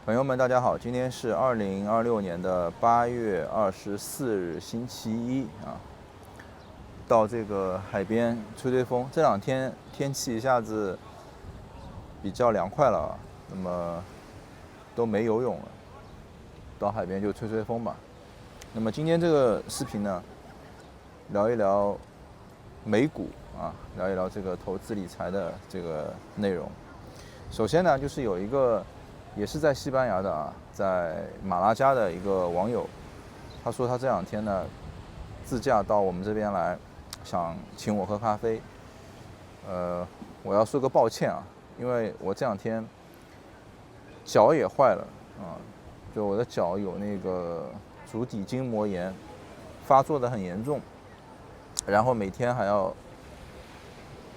朋友们，大家好，今天是2026年的8月24日，星期一啊。到这个海边吹吹风，这两天天气一下子比较凉快了啊，那么都没游泳了，到海边就吹吹风吧。那么今天这个视频呢，聊一聊美股啊，聊一聊这个投资理财的这个内容。首先呢，就是有一个也是在西班牙的啊，在马拉加的一个网友，他说他这两天呢自驾到我们这边来，想请我喝咖啡。我要说个抱歉啊，因为我这两天脚也坏了啊，就我的脚有那个足底筋膜炎，发作的很严重，然后每天还要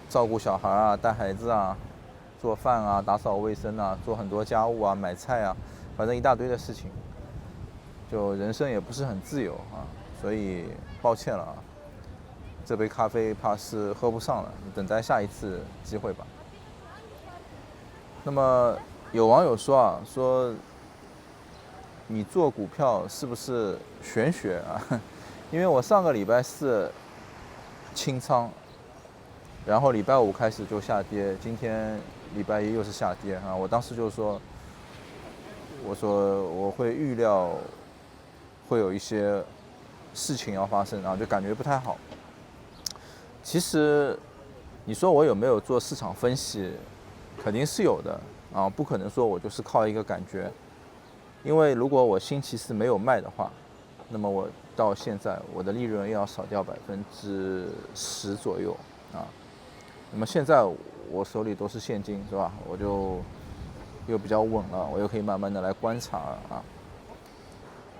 照顾小孩啊，带孩子啊，做饭啊，打扫卫生啊，做很多家务啊，买菜啊，反正一大堆的事情，就人生也不是很自由啊，所以抱歉了啊，这杯咖啡怕是喝不上了，等待下一次机会吧。那么有网友说啊，说你做股票是不是玄学啊？因为我上个礼拜四清仓，然后礼拜五开始就下跌，今天礼拜一又是下跌啊！我当时就说，我说我会预料会有一些事情要发生，然后就感觉不太好。其实你说我有没有做市场分析，肯定是有的啊，不可能说我就是靠一个感觉。因为如果我星期四没有卖的话，那么我到现在我的利润又要少掉10%左右啊。那么现在我手里都是现金，是吧？我就又比较稳了，我又可以慢慢的来观察啊。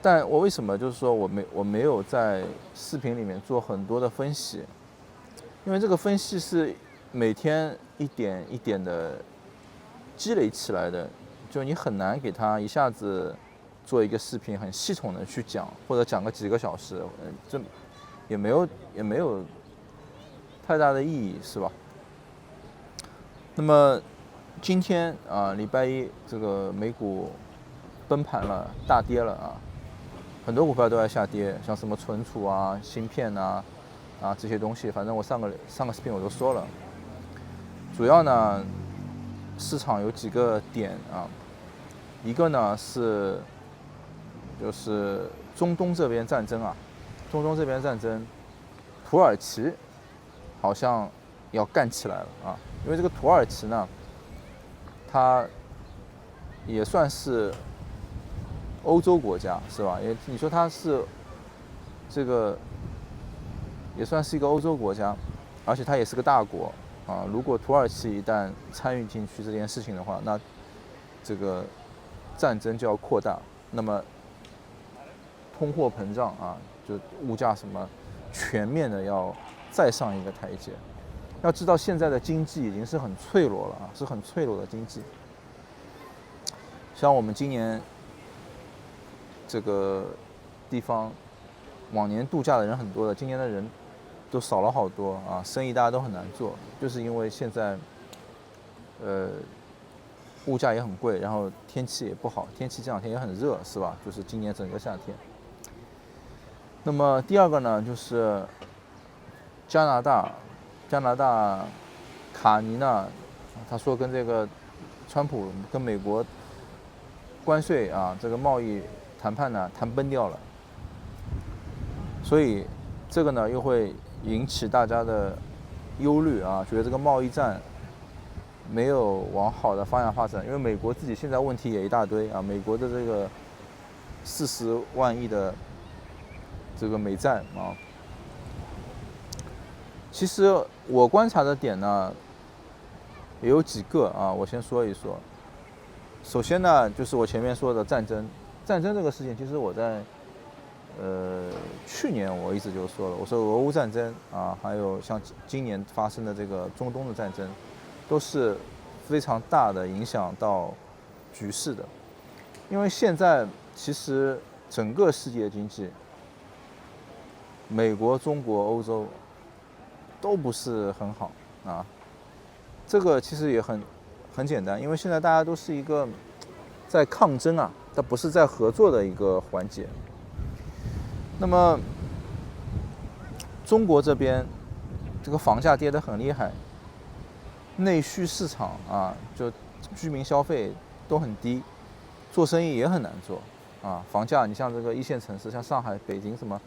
但我为什么就是说我没有在视频里面做很多的分析？因为这个分析是每天一点一点的积累起来的，就你很难给它一下子做一个视频很系统的去讲，或者讲个几个小时，这也没有太大的意义，是吧？那么今天啊，礼拜一这个美股崩盘了，大跌了啊，很多股票都在下跌，像什么存储啊、芯片啊这些东西，反正我上个视频我都说了。主要呢，市场有几个点啊，一个呢就是中东这边战争啊，中东这边战争，土耳其好像要干起来了啊。因为这个土耳其呢，它也算是欧洲国家，是吧？你说它是这个也算是一个欧洲国家，而且它也是个大国啊。如果土耳其一旦参与进去这件事情的话，那这个战争就要扩大，那么通货膨胀啊，就物价什么全面的要再上一个台阶。要知道现在的经济已经是很脆弱了啊，是很脆弱的经济。像我们今年这个地方，往年度假的人很多的，今年的人都少了好多啊，生意大家都很难做，就是因为现在物价也很贵，然后天气也不好，天气这两天也很热，是吧？就是今年整个夏天。那么第二个呢，就是加拿大卡尼呢，他说跟这个川普跟美国关税啊这个贸易谈判呢谈崩掉了，所以这个呢又会引起大家的忧虑啊，觉得这个贸易战没有往好的方向发展，因为美国自己现在问题也一大堆啊，美国的这个40万亿的这个美债啊。其实我观察的点呢，也有几个啊，我先说一说。首先呢，就是我前面说的战争这个事情，其实我在去年我一直就说了，我说俄乌战争啊，还有像今年发生的这个中东的战争，都是非常大的影响到局势的。因为现在其实整个世界经济，美国、中国、欧洲都不是很好啊。这个其实也很简单，因为现在大家都是一个在抗争啊，它不是在合作的一个环节。那么中国这边这个房价跌得很厉害，内需市场啊，就居民消费都很低，做生意也很难做啊。房价你像这个一线城市，像上海、北京什么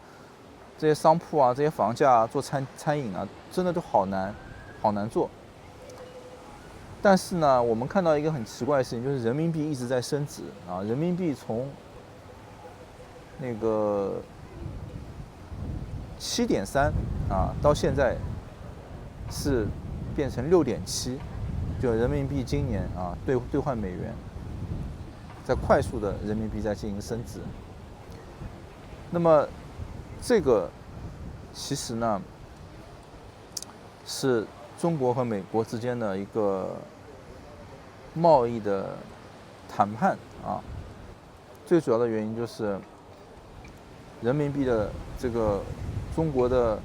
这些商铺啊，这些房价啊，做餐饮啊，真的都好难做。但是呢，我们看到一个很奇怪的事情，就是人民币一直在升值啊。人民币从那个7.3啊，到现在是变成6.7，就人民币今年啊兑换美元，在快速的人民币在进行升值。那么这个其实呢是中国和美国之间的一个贸易的谈判啊，最主要的原因就是人民币的这个中国的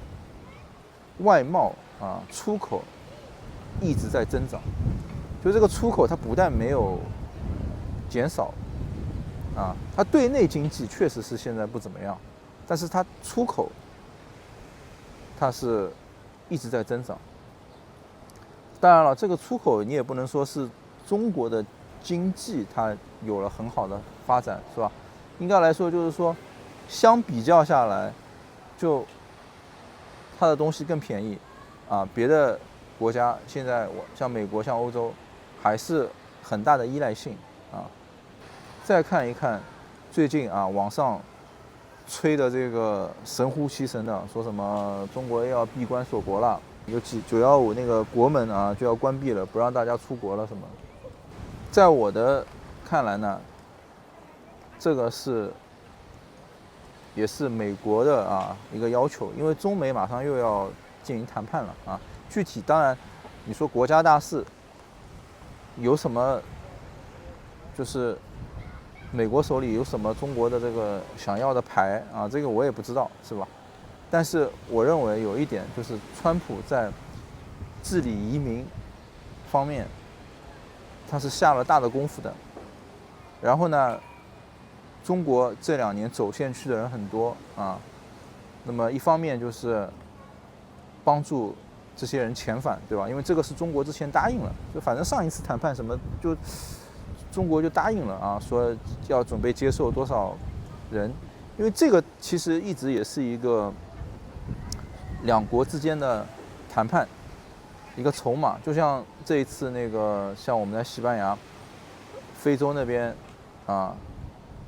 外贸啊出口一直在增长，就这个出口它不但没有减少啊，它对内经济确实是现在不怎么样，但是它出口它是一直在增长。当然了，这个出口你也不能说是中国的经济它有了很好的发展，是吧？应该来说就是说，相比较下来，就它的东西更便宜啊。别的国家现在像美国、像欧洲，还是很大的依赖性啊。再看一看最近啊，网上吹的这个神乎其神的，说什么中国要闭关锁国了，有915那个国门啊就要关闭了，不让大家出国了什么。在我的看来呢，这个也是美国的啊一个要求，因为中美马上又要进行谈判了啊。具体当然，你说国家大事有什么，就是美国手里有什么中国的这个想要的牌啊，这个我也不知道，是吧？但是我认为有一点就是，川普在治理移民方面，他是下了大的功夫的。然后呢，中国这2年走线去的人很多啊，那么一方面就是帮助这些人遣返，对吧？因为这个是中国之前答应了，就反正上一次谈判什么就中国就答应了啊，说要准备接受多少人，因为这个其实一直也是一个两国之间的谈判一个筹码，就像这一次那个像我们在西班牙、非洲那边啊，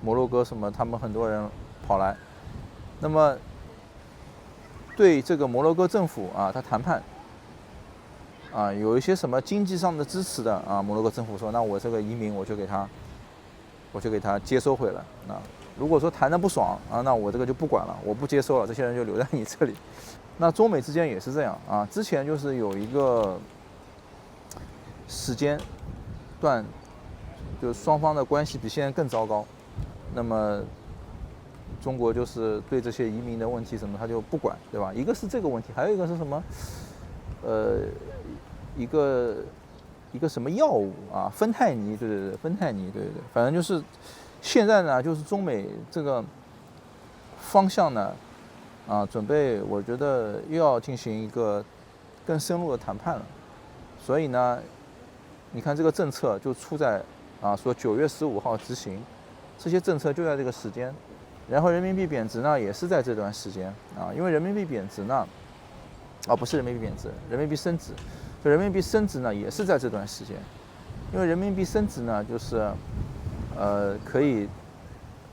摩洛哥什么，他们很多人跑来，那么对这个摩洛哥政府啊，他谈判啊，有一些什么经济上的支持的啊，摩洛哥政府说，那我这个移民我就给他接收回来啊。如果说谈得不爽啊，那我这个就不管了，我不接收了，这些人就留在你这里。那中美之间也是这样啊，之前就是有一个时间段，就双方的关系比现在更糟糕。那么中国就是对这些移民的问题什么他就不管，对吧？一个是这个问题，还有一个是什么？一个什么药物啊？芬太尼，对，芬太尼，对，反正就是现在呢，就是中美这个方向呢，啊，准备我觉得又要进行一个更深入的谈判了。所以呢，你看这个政策就出在啊，说9月15号执行，这些政策就在这个时间。然后人民币贬值呢，也是在这段时间啊，因为人民币贬值呢，不是人民币贬值，人民币升值。就人民币升值呢，也是在这段时间，因为人民币升值呢，就是可以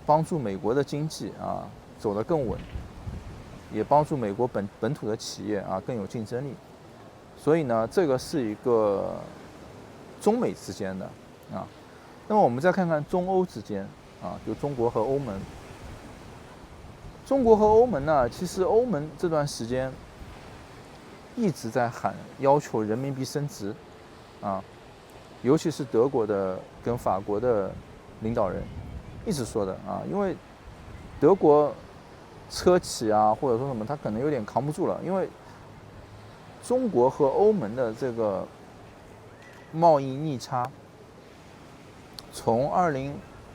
帮助美国的经济啊走得更稳，也帮助美国本土的企业啊更有竞争力。所以呢，这个是一个中美之间的啊。那么我们再看看中欧之间啊，就中国和欧盟。中国和欧盟呢，其实欧盟这段时间一直在要求人民币升值，啊，尤其是德国的跟法国的领导人一直说的啊，因为德国车企啊或者说什么，他可能有点扛不住了，因为中国和欧盟的这个贸易逆差从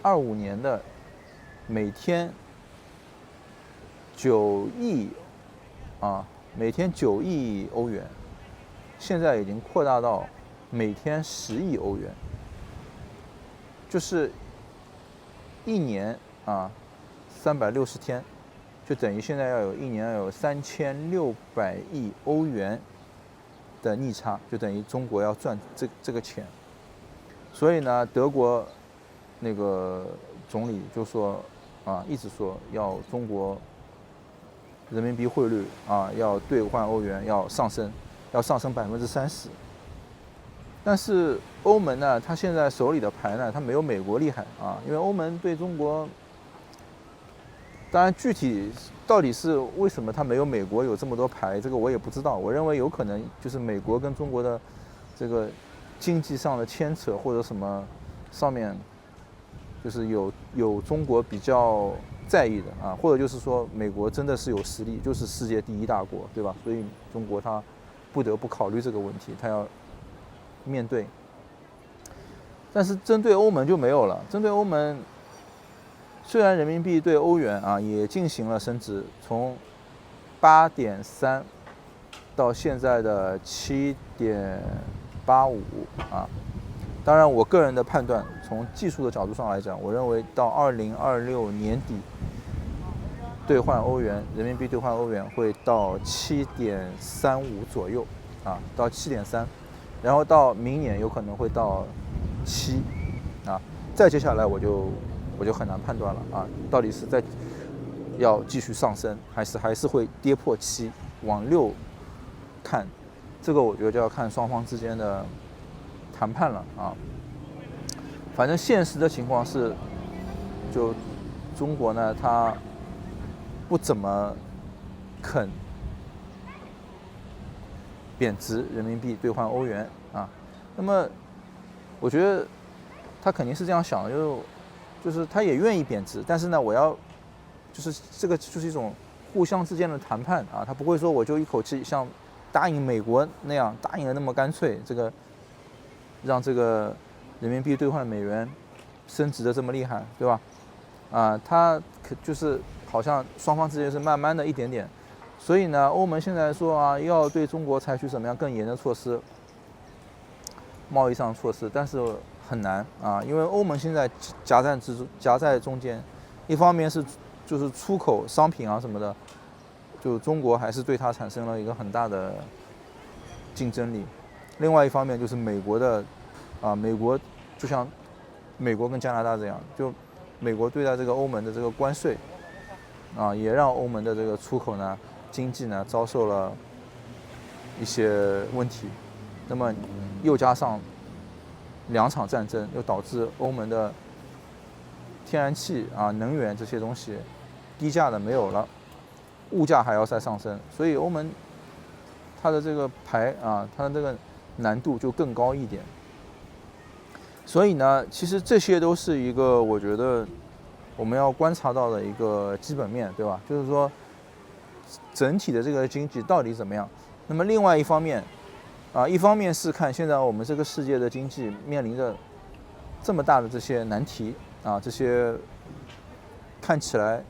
2025年的每天9亿每天9亿欧元，现在已经扩大到每天10亿欧元，就是一年360天，就等于现在一年要有3600亿欧元的逆差，就等于中国要赚这个钱。所以呢，德国那个总理就说一直说要中国人民币汇率要兑换欧元要上升30%。但是欧盟呢，他现在手里的牌呢，他没有美国厉害因为欧盟对中国，当然具体到底是为什么他没有美国有这么多牌，这个我也不知道。我认为有可能就是美国跟中国的这个经济上的牵扯或者什么上面，就是有中国比较在意的或者就是说美国真的是有实力，就是世界第1大国，对吧？所以中国他不得不考虑这个问题，他要面对。但是针对欧盟就没有了。针对欧盟，虽然人民币对欧元也进行了升值，从8.3到现在的7.85当然我个人的判断，从技术的角度上来讲，我认为到2026年底兑换欧元，人民币兑换欧元会到7.35左右到7.3，然后到明年有可能会到7再接下来我就很难判断了到底是要继续上升，还是会跌破7往6看，这个我觉得就要看双方之间的谈判了反正现实的情况是，就中国呢，它不怎么肯贬值人民币兑换欧元那么我觉得他肯定是这样想的，就是他也愿意贬值，但是呢，就是这个就是一种互相之间的谈判他不会说我就一口气像答应美国那样答应的那么干脆，这个让这个人民币兑换美元升值的这么厉害，对吧？他就是好像双方之间是慢慢的一点点，所以呢，欧盟现在说要对中国采取什么样更严的措施，贸易上的措施，但是很难因为欧盟现在夹在中间，一方面是就是出口商品什么的，就中国还是对它产生了一个很大的竞争力。另外一方面就是美国的美国就像美国跟加拿大这样，就美国对待这个欧盟的这个关税也让欧盟的这个出口呢经济呢遭受了一些问题。那么又加上2场战争，又导致欧盟的天然气能源这些东西低价的没有了，物价还要再上升，所以欧盟它的这个牌它的这个难度就更高一点。所以呢，其实这些都是一个我觉得我们要观察到的一个基本面，对吧？就是说整体的这个经济到底怎么样。那么另外一方面一方面是看现在我们这个世界的经济面临着这么大的这些难题这些看起来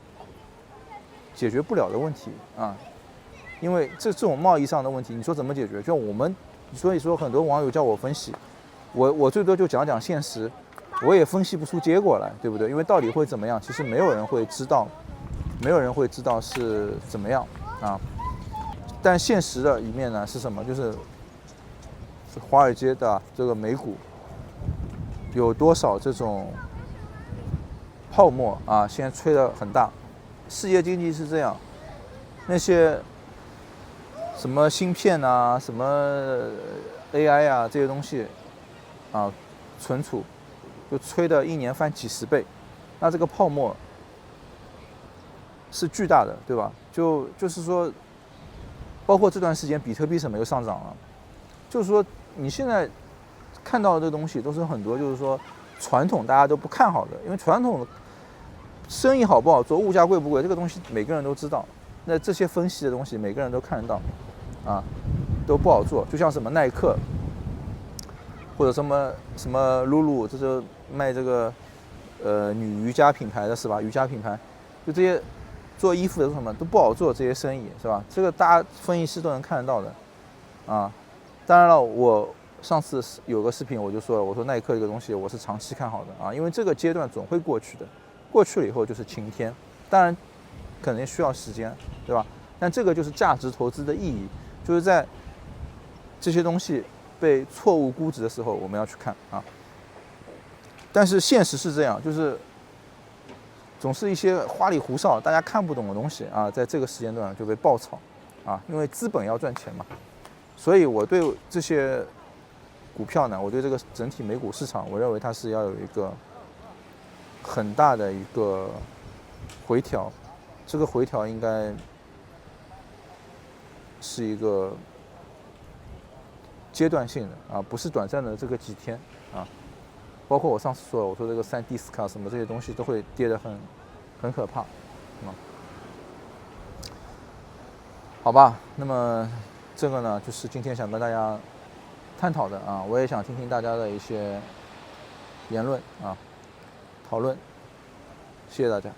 解决不了的问题因为这种贸易上的问题，你说怎么解决？就我们，所以说很多网友叫我分析，我最多就讲讲现实，我也分析不出结果来，对不对？因为到底会怎么样，其实没有人会知道是怎么样但现实的一面呢是什么？就是华尔街的这个美股有多少这种泡沫现在吹得很大。世界经济是这样，那些什么芯片什么 AI 这些东西存储就吹得一年翻几10倍，那这个泡沫是巨大的，对吧？就是说，包括这段时间比特币什么又上涨了，就是说你现在看到的这个东西都是很多就是说传统大家都不看好的，因为传统生意好不好做，物价贵不贵，这个东西每个人都知道。那这些分析的东西每个人都看得到都不好做。就像什么耐克或者什么露露，这就卖这个女瑜伽品牌的是吧？瑜伽品牌，就这些做衣服的什么都不好做这些生意是吧？这个大家分析师都能看得到的啊。当然了，我上次有个视频我就说了，我说耐克这个东西我是长期看好的啊，因为这个阶段总会过去的，过去了以后就是晴天，当然可能需要时间，对吧？但这个就是价值投资的意义，就是在这些东西被错误估值的时候，我们要去看啊。但是现实是这样，就是总是一些花里胡哨、大家看不懂的东西啊，在这个时间段就被爆炒啊，因为资本要赚钱嘛。所以我对这些股票呢，我对这个整体美股市场，我认为它是要有一个很大的一个回调，这个回调应该是一个阶段性的啊，不是短暂的这个几天啊。包括我上次说的，我说这个3D SCA什么这些东西都会跌得很可怕，好吧，那么这个呢，就是今天想跟大家探讨的啊，我也想听听大家的一些言论啊，讨论，谢谢大家。